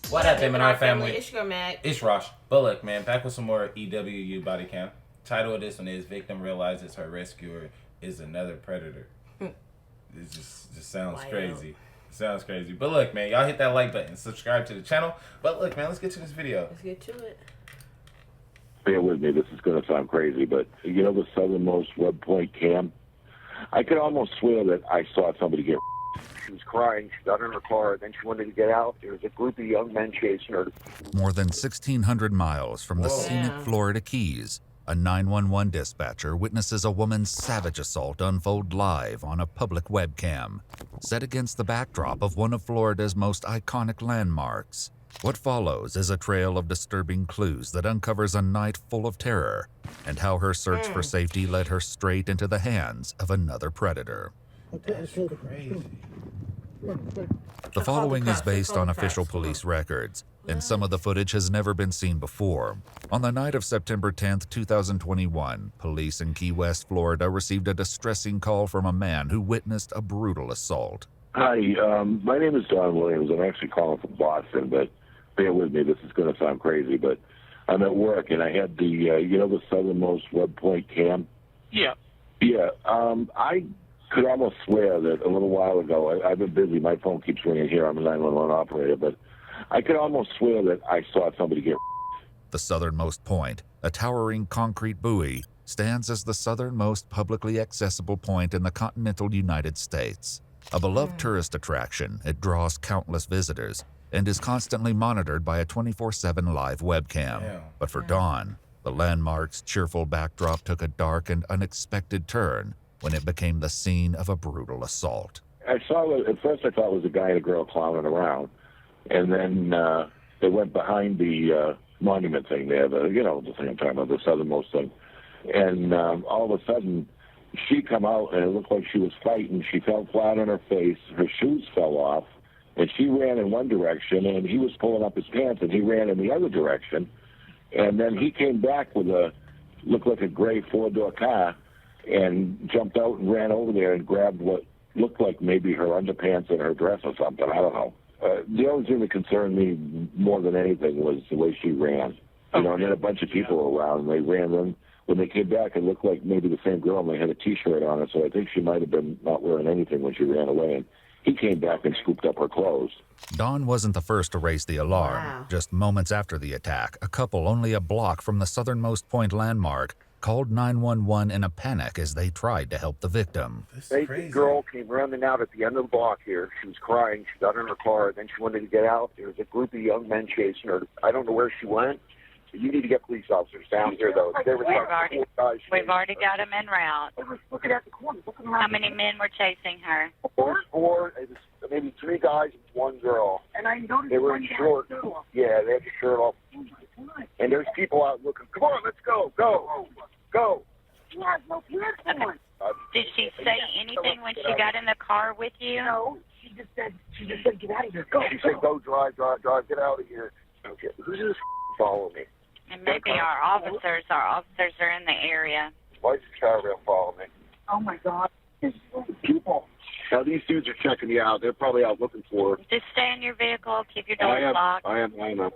What up, M&R family? It's your Mag. It's Rosh. But look, man, back with some more EWU body cam. Title of this one is Victim Realizes Her Rescuer is Another Predator. It just sounds crazy. Sounds crazy. But look, man, y'all hit that like button. Subscribe to the channel. But look, man, let's get to this video. Let's get to it. Bear with me, this is going to sound crazy, but you know the southernmost web point cam? I could almost swear that I saw somebody get. She was crying, she got in her car, then she wanted to get out. There was a group of young men chasing her. More than 1,600 miles from the scenic Florida Keys, a 911 dispatcher witnesses a woman's savage assault unfold live on a public webcam, set against the backdrop of one of Florida's most iconic landmarks. What follows is a trail of disturbing clues that uncovers a night full of terror and how her search for safety led her straight into the hands of another predator. That's crazy. The following is based on official police records, and some of the footage has never been seen before. On the night of September 10th, 2021, police in Key West, Florida received a distressing call from a man who witnessed a brutal assault. Hi, my name is Don Williams. I'm actually calling from Boston, but bear with me, this is going to sound crazy, but I'm at work, and I had the, you know the southernmost web point cam? Yeah. Yeah, I could almost swear that a little while ago, I've been busy, my phone keeps ringing here, I'm a 911 operator, but I could almost swear that I saw somebody get. The southernmost point, a towering concrete buoy, stands as the southernmost publicly accessible point in the continental United States. A beloved tourist attraction, it draws countless visitors and is constantly monitored by a 24/7 live webcam. But for Dawn, the landmark's cheerful backdrop took a dark and unexpected turn when it became the scene of a brutal assault. I saw it, at first I thought it was a guy and a girl clowning around, and then they went behind the monument thing there, the thing I'm talking about, the southernmost thing, and all of a sudden she come out and it looked like she was fighting. She fell flat on her face, her shoes fell off, and she ran in one direction, and he was pulling up his pants, and he ran in the other direction, and then he came back with looked like a gray four-door car, and jumped out and ran over there and grabbed what looked like maybe her underpants and her dress or something. I don't know. The only thing that concerned me more than anything was the way she ran. And then a bunch of people were around, and they ran in. When they came back, it looked like maybe the same girl, and they had a T-shirt on her, so I think she might have been not wearing anything when she ran away. And he came back and scooped up her clothes. Dawn wasn't the first to raise the alarm. Just moments after the attack, a couple only a block from the southernmost point landmark called 911 in a panic as they tried to help the victim. This girl came running out at the end of the block here. She was crying. She got in her car, then she wanted to get out. There was a group of young men chasing her. I don't know where she went. You need to get police officers down here, though. There was We've already got them en route. Looking at the corner. How many men were chasing her? Four. It was maybe three guys and one girl. And I noticed they were in short. Yeah, they had the shirt off. And there's people out looking. Come on, let's go. Go. She has no pants on. Did she say anything when she got in the car with you? No. She just said get out of here. Go. She said go drive, get out of here. Okay. Who's this follow me? And maybe our officers are in the area. Why is this caravan following me? Oh my God. There's people. Now these dudes are checking you out. They're probably out looking for her. Just stay in your vehicle, keep your doors locked. I am. I know,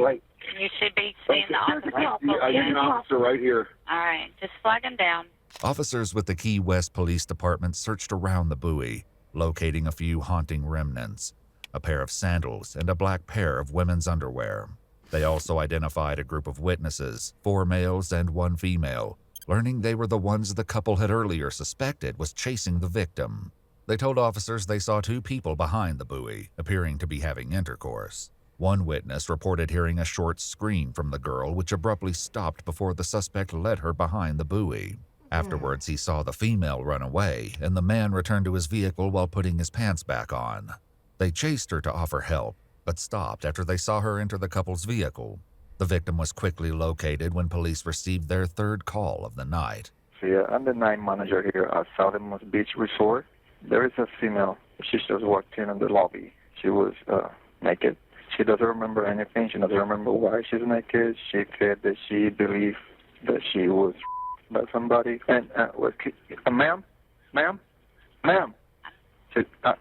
right. You should be seeing the officer. I see an officer right here. All right, just flag him down. Officers with the Key West Police Department searched around the buoy, locating a few haunting remnants, a pair of sandals and a black pair of women's underwear. They also identified a group of witnesses, 4 males and 1 female, learning they were the ones the couple had earlier suspected was chasing the victim. They told officers they saw 2 people behind the buoy, appearing to be having intercourse. One witness reported hearing a short scream from the girl, which abruptly stopped before the suspect led her behind the buoy. Afterwards, he saw the female run away, and the man returned to his vehicle while putting his pants back on. They chased her to offer help, but stopped after they saw her enter the couple's vehicle. The victim was quickly located when police received their 3rd call of the night. Yeah, I'm the night manager here at Southernmost Beach Resort. There is a female. She just walked in the lobby. She was naked. She doesn't remember anything. She doesn't remember why she's naked. She said that she believed that she was by somebody. And, ma'am?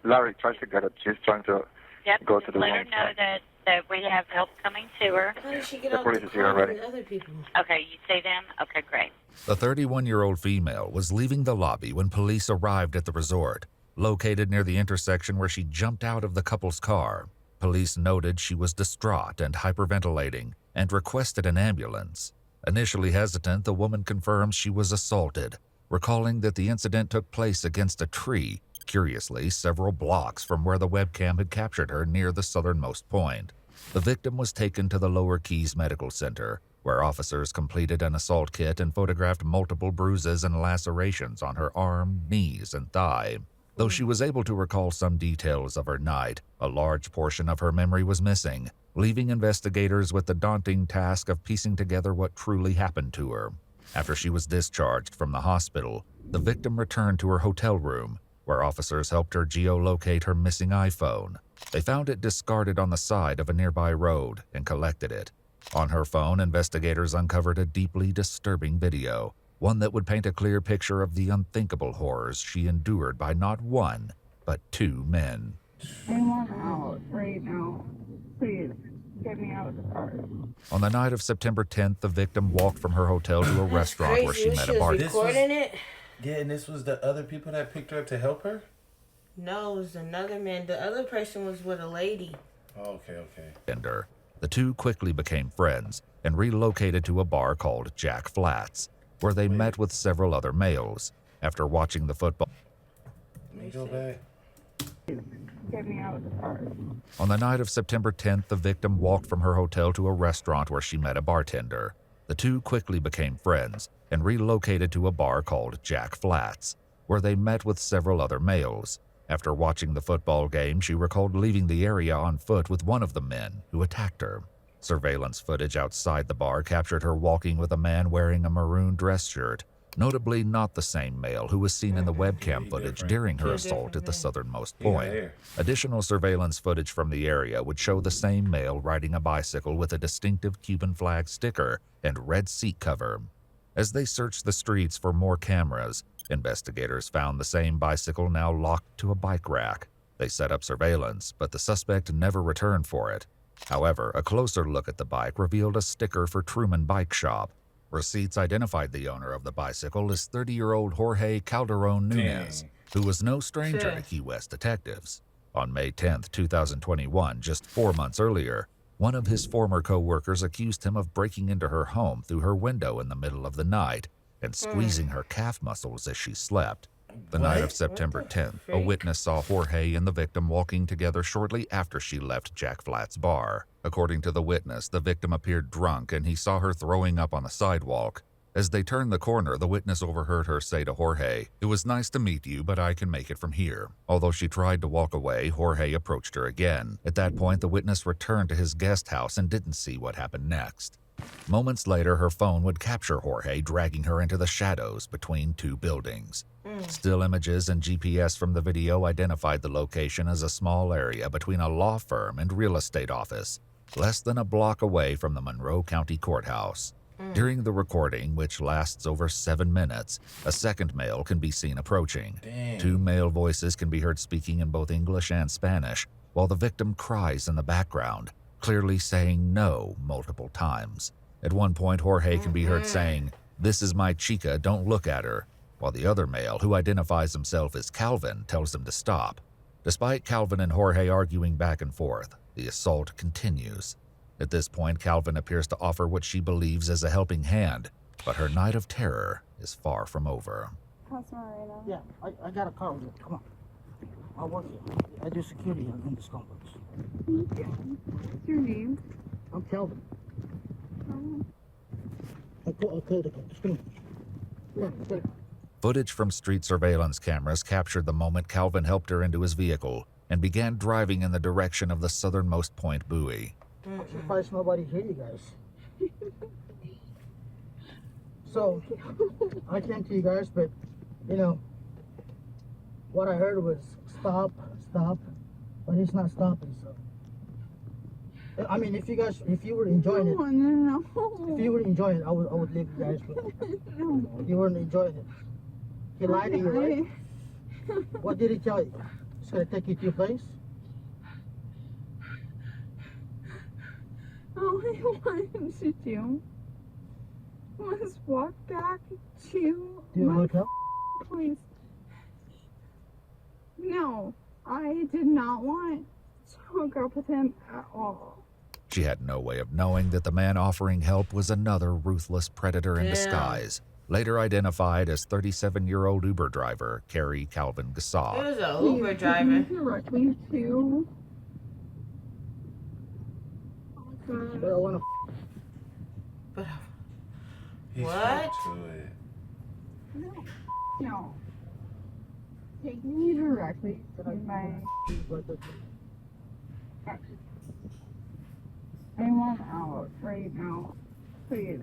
Larry tries to get it. She's trying to Yep, go to just the let her wrong know side. that we have help coming to her. How did she get The off police the is here call already. with other people? Okay, you see them? Okay, great. The 31-year-old female was leaving the lobby when police arrived at the resort, located near the intersection where she jumped out of the couple's car. Police noted she was distraught and hyperventilating and requested an ambulance. Initially hesitant, the woman confirms she was assaulted, recalling that the incident took place against a tree, curiously several blocks from where the webcam had captured her near the southernmost point. The victim was taken to the Lower Keys Medical Center, where officers completed an assault kit and photographed multiple bruises and lacerations on her arm, knees, and thigh. Though she was able to recall some details of her night, a large portion of her memory was missing, leaving investigators with the daunting task of piecing together what truly happened to her. After she was discharged from the hospital, the victim returned to her hotel room, where officers helped her geolocate her missing iPhone. They found it discarded on the side of a nearby road and collected it. On her phone, investigators uncovered a deeply disturbing video, one that would paint a clear picture of the unthinkable horrors she endured by not one, but two men. I want out right now. Please, get me out of the car. On the night of September 10th, the victim walked from her hotel to a restaurant where she met a bartender. Recording it? Yeah, and this was the other people that picked her up to help her? No, it was another man. The other person was with a lady. Oh, okay. The two quickly became friends and relocated to a bar called Jack Flats, where they met with several other males. After watching the football, Let me go back. Get me out of the car. On the night of September 10th, the victim walked from her hotel to a restaurant where she met a bartender. The two quickly became friends and relocated to a bar called Jack Flats, where they met with several other males. After watching the football game, she recalled leaving the area on foot with one of the men who attacked her. Surveillance footage outside the bar captured her walking with a man wearing a maroon dress shirt, notably not the same male who was seen in the webcam footage during her assault at the southernmost point. Additional surveillance footage from the area would show the same male riding a bicycle with a distinctive Cuban flag sticker and red seat cover. As they searched the streets for more cameras, investigators found the same bicycle now locked to a bike rack. They set up surveillance, but the suspect never returned for it. However, a closer look at the bike revealed a sticker for Truman Bike Shop. Receipts identified the owner of the bicycle as 30-year-old Jorge Calderon Nunez, who was no stranger to Key West detectives. On May 10, 2021, just 4 months earlier, one of his former co-workers accused him of breaking into her home through her window in the middle of the night and squeezing her calf muscles as she slept. The night of September 10th, a witness saw Jorge and the victim walking together shortly after she left Jack Flat's bar. According to the witness, the victim appeared drunk and he saw her throwing up on the sidewalk. As they turned the corner, the witness overheard her say to Jorge, "It was nice to meet you, but I can make it from here." Although she tried to walk away, Jorge approached her again. At that point, the witness returned to his guest house and didn't see what happened next. Moments later, her phone would capture Jorge dragging her into the shadows between two buildings. Still images and GPS from the video identified the location as a small area between a law firm and real estate office, less than a block away from the Monroe County Courthouse. During the recording, which lasts over 7 minutes, a second male can be seen approaching. Two male voices can be heard speaking in both English and Spanish, while the victim cries in the background, clearly saying no multiple times. At one point, Jorge can be heard saying, "This is my chica, don't look at her," while the other male, who identifies himself as Calvin, tells him to stop. Despite Calvin and Jorge arguing back and forth, the assault continues. At this point, Calvin appears to offer what she believes is a helping hand, but her night of terror is far from over. Yeah, I got a car with you. Come on. I work here. I do security in this complex. What's your name? I'm Calvin. I'll call the cops. Come on. Footage from street surveillance cameras captured the moment Calvin helped her into his vehicle and began driving in the direction of the southernmost point buoy. I'm surprised nobody hear you guys. So, I came to you guys, but, you know, what I heard was stop, but it's not stopping, so. I mean, if you were enjoying it, No. if you were enjoying it, I would leave you guys, but if you weren't enjoying it. He lied to you, right? What did he tell you? Just gonna take you to your place. All I wanted to do was walk back to Do you my hotel? place. No, I did not want to hook up with him at all. She had no way of knowing that the man offering help was another ruthless predator in Damn. disguise, later identified as 37-year-old Uber driver Carrie Calvin He Gassaud. was an Please Uber take driver. me directly to. But I wanna But He's What? straight to it. No. Take me directly to my. I want out right now. Please,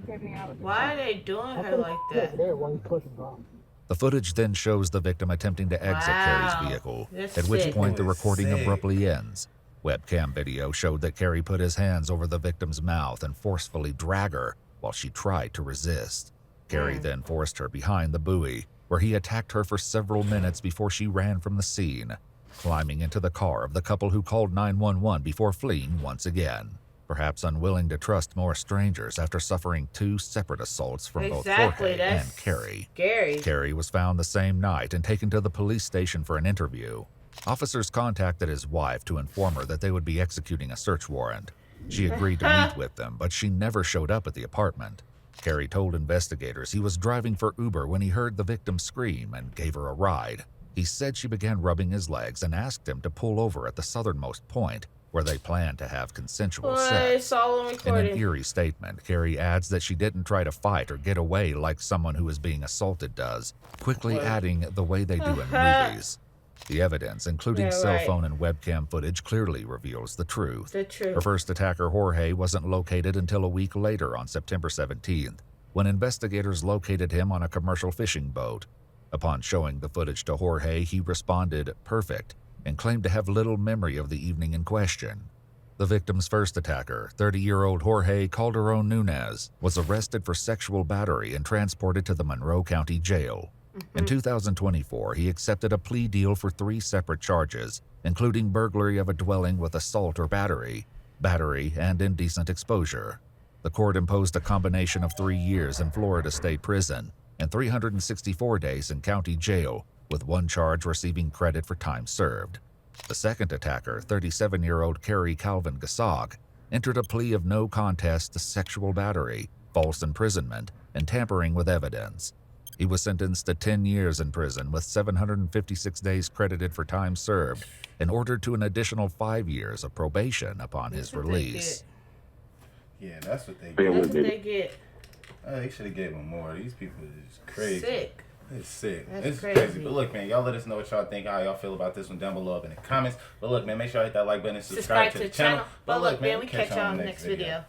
get me out. why are they doing her like that? there while you pushing off. The footage then shows the victim attempting to exit Wow. Carrie's vehicle, That's at which sick. point the That was recording sick. abruptly ends. Webcam video showed that Carrie put his hands over the victim's mouth and forcefully dragged her while she tried to resist. Carrie then forced her behind the buoy, where he attacked her for several minutes before she ran from the scene, climbing into the car of the couple who called 911 before fleeing once again. Perhaps unwilling to trust more strangers after suffering 2 separate assaults from both Exactly, Jorge that's and Carrie. scary. Carrie was found the same night and taken to the police station for an interview. Officers contacted his wife to inform her that they would be executing a search warrant. She agreed to meet with them, but she never showed up at the apartment. Carrie told investigators he was driving for Uber when he heard the victim scream and gave her a ride. He said she began rubbing his legs and asked him to pull over at the southernmost point, where they planned to have consensual Well, sex. it's all on In an recording. eerie statement, Carrie adds that she didn't try to fight or get away like someone who is being assaulted does, quickly adding the way they do in movies. The evidence, including Yeah, cell right. phone and webcam footage, clearly reveals the truth. The Her truth. first attacker, Jorge, wasn't located until a week later on September 17th, when investigators located him on a commercial fishing boat. Upon showing the footage to Jorge, he responded, "perfect," and claimed to have little memory of the evening in question. The victim's first attacker, 30-year-old Jorge Calderon Nunez, was arrested for sexual battery and transported to the Monroe County Jail. In 2024, he accepted a plea deal for 3 separate charges, including burglary of a dwelling with assault or battery, and indecent exposure. The court imposed a combination of 3 years in Florida State Prison and 364 days in county jail, with 1 charge receiving credit for time served. The second attacker, 37-year-old Carrie Calvin Gassaug, entered a plea of no contest to sexual battery, false imprisonment, and tampering with evidence. He was sentenced to 10 years in prison with 756 days credited for time served and ordered to an additional 5 years of probation upon his That's what they release. Yeah, that's what they Bear get. That's with what me. they get. They should have gave him more. These people is crazy. Sick. It's sick. That's It's crazy. crazy. But look, man, y'all let us know what y'all think, how y'all feel about this one down below in the comments. But look, man, make sure you hit that like button and subscribe to the channel. But look, man, we catch y'all in the next video.